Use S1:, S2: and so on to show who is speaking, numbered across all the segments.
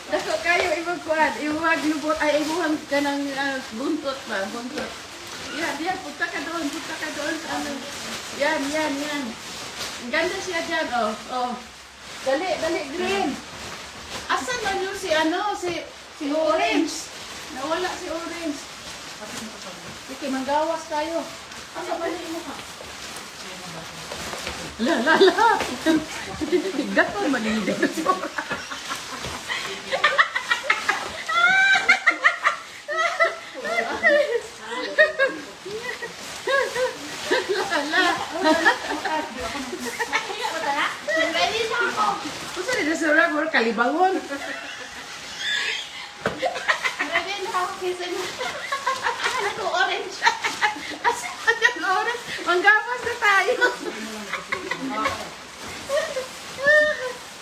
S1: Dako kayo imong kuan, imong lubot ay imong kanang buntot ba, buntot. Yan, punta ka doon sa ano. Yan. Ang ganda siya dyan, oh. Dali, green. Asan man yun si orange? Nawala si orange. Sige, manggawas tayo. Asa ba niyo mo ka? La. Gaton man yung dinosaur. Gusto rin na surag mo kalibangon. Ready na ako kasi ano orange. Asa ang orange? Manggawas na tayo.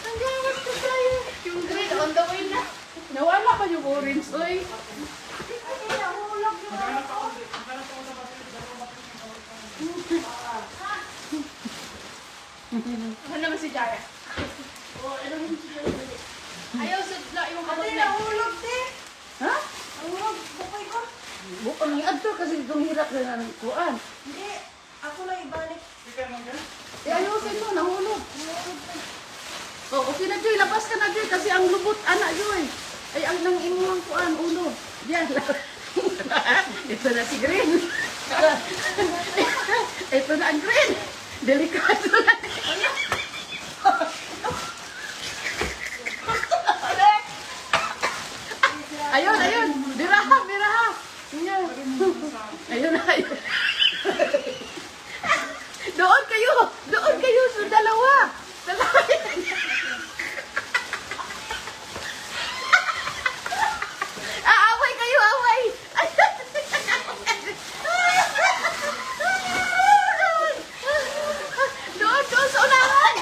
S1: Manggawas na tayo. Yung green on the way na. Nawala pa yung orange, oy. Ano naman si Jaya? Ano naman si Jaya? Ayaw, sudla yung kapag na. Nahulog, te. Ha? Nahulog, bukay ko. Bukay niya adto kasi itong hirap na ng kuan.
S2: Hindi, ako lang ibalik.
S1: Ayusin mo, nahulog. Oh, okay na, Joy. Labas ka na, Joy. Kasi ang lubot, anak, Joy. Ay, ang nang imuhang kuan, ulo. Diyan. Ito na si Green. Ito na ang Green. Delikado na. Ayun. Biraha. Ayun. Doon kayo sa dalawa. Away kayo. Doon sa unahan.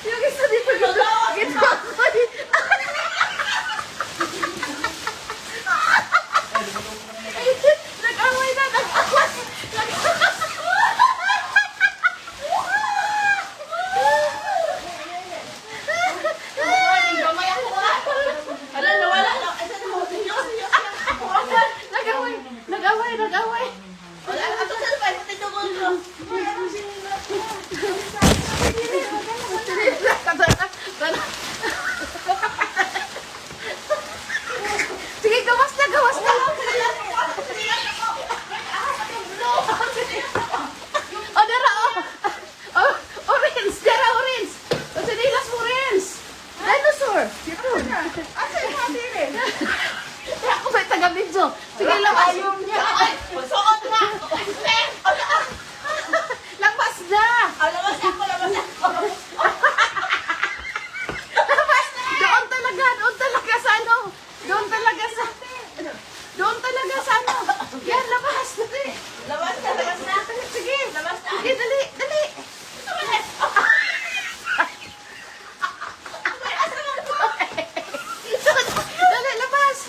S1: Yung isa dito. Nag-away na. Nag-away. Sige, gawas na. Oh, dara, oh, orange. O, sinilas mo, orange. Dinosaur. Dito.
S2: Asa yung hati rin?
S1: Ako may taga-video. Sige, labas.
S2: Ayaw niya. Ay, suot na.
S1: Labas na.
S2: Labas ako.
S1: Doon talaga sa ano. Yan, labas.
S2: Labas na.
S1: Sige.
S2: Labas na.
S1: Sige, dali. Dali, labas.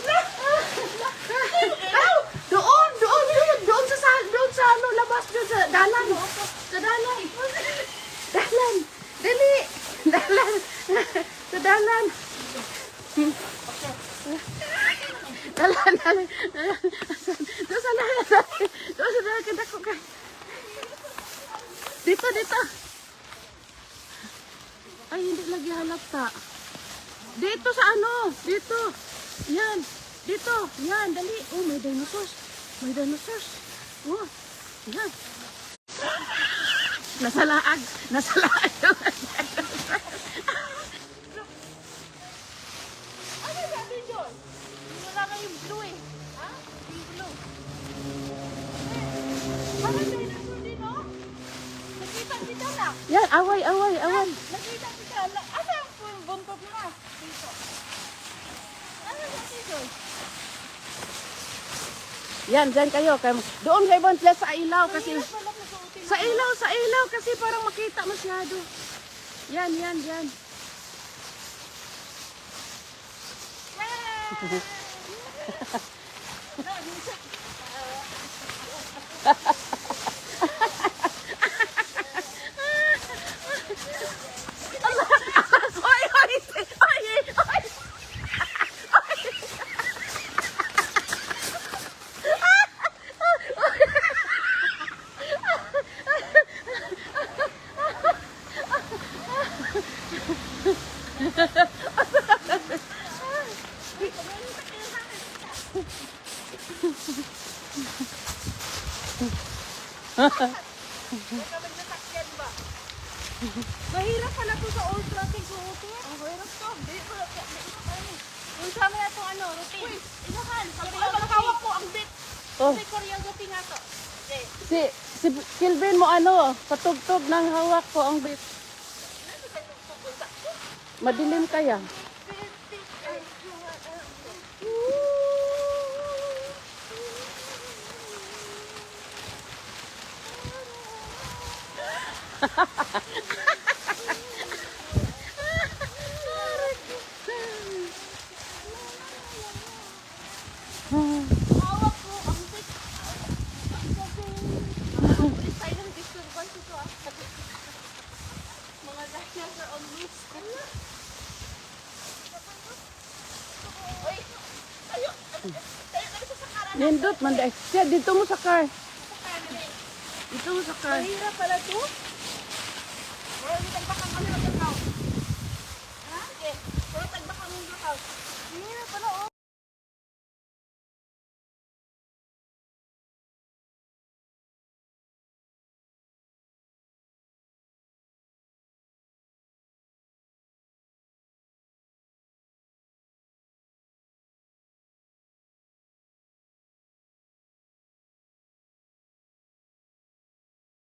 S1: Doon sa ano, labas doon sa dalan. Sa dalan. Dali. Sa dalan. Dalan. Doon sa dalan. Kadako ka. Dito. Ay, hindi lagi halata. Dito sa ano? Dito. Yan. Dito. Yan, dali. Oh, may dinosaurs. Oh, yan. Nasalaag.
S2: Ano sabi John? Wala kayong blue eh. Ha? Yung blue. Parang dinosaur din, no? Nakita na.
S1: Yan, away.
S2: Nakita. Asa yung buntot mo na? Dito. Ano sabi John?
S1: Yan, dyan kayo. Doon kayo sa ilaw kasi... Sa ilaw kasi parang makita masyado. Yan. Oy, oy, oy, oy.
S2: Mahirap pala to sa old traffic route. Ang hirap to. Di ko yung sa amin na itong ano, routine. Uy, inahan. Magkawak ko ang bit.
S1: Oh,
S2: May choreography nga to. Okay.
S1: si Kilvin mo ano, patugtog ng hawak ko ang bit. Madilim kaya.
S2: Hawak ko ang bit. Silent disturbance ito ah. Mga dinosaur on loose. Uy! Tayo! Tayo tayo sa sakaran.
S1: Nindot man dai. Siya dito mo sa car. Dito mo sa car.
S2: Mahirap pala to. Wala, hindi tayo baka kami